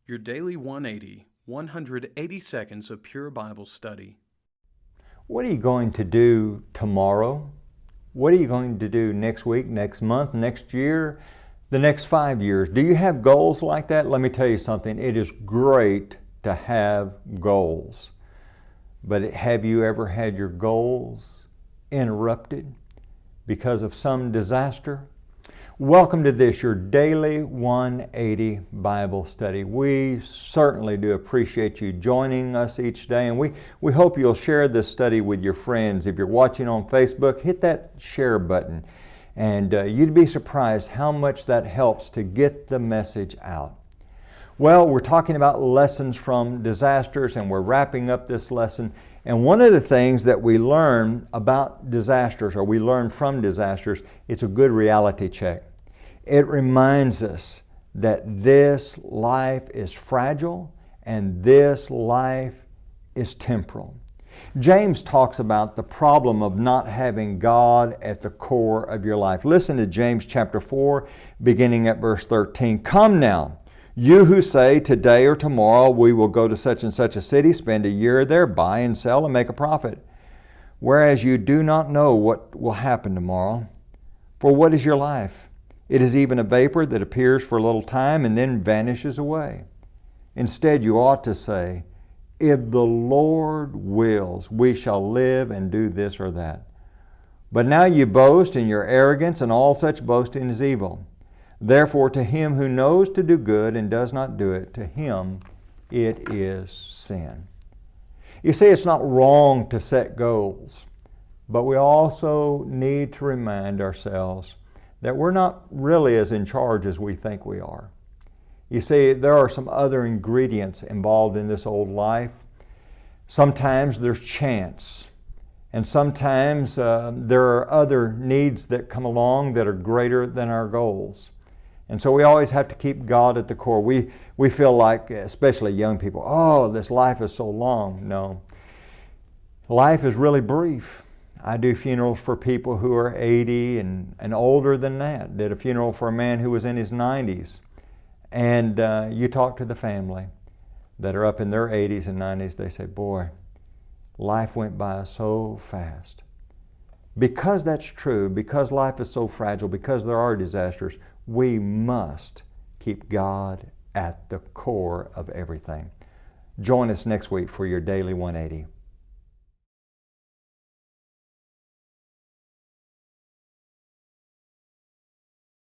Your Daily 180, 180 seconds of pure Bible study. What are you going to do tomorrow? What are you going to do next week, next month, next year, the next 5 years? Do you have goals like that? Let me tell you something. It is great to have goals. But have you ever had your goals interrupted because of some disaster? Welcome to this, your Daily 180 Bible study. We certainly do appreciate you joining us each day, and we hope you'll share this study with your friends. If you're watching on Facebook, hit that share button, and you'd be surprised how much that helps to get the message out. Well, we're talking about lessons from disasters, and we're wrapping up this lesson. And one of the things that we learn about disasters, or we learn from disasters, it's a good reality check. It reminds us that this life is fragile and this life is temporal. James talks about the problem of not having God at the core of your life. Listen to James chapter 4, beginning at verse 13. Come now, you who say today or tomorrow we will go to such and such a city, spend a year there, buy and sell and make a profit. Whereas you do not know what will happen tomorrow. For what is your life? It is even a vapor that appears for a little time and then vanishes away. Instead, you ought to say, if the Lord wills, we shall live and do this or that. But now you boast in your arrogance, and all such boasting is evil. Therefore, to him who knows to do good and does not do it, to him it is sin. You see, it's not wrong to set goals, but we also need to remind ourselves that we're not really as in charge as we think we are. You see, there are some other ingredients involved in this old life. Sometimes there's chance, and sometimes there are other needs that come along that are greater than our goals. And so we always have to keep God at the core. We feel like, especially young people, oh, this life is so long. No, life is really brief. I do funerals for people who are 80 and older than that. Did a funeral for a man who was in his 90s. And you talk to the family that are up in their 80s and 90s, they say, boy, life went by so fast. Because that's true, because life is so fragile, because there are disasters, we must keep God at the core of everything. Join us next week for your Daily 180.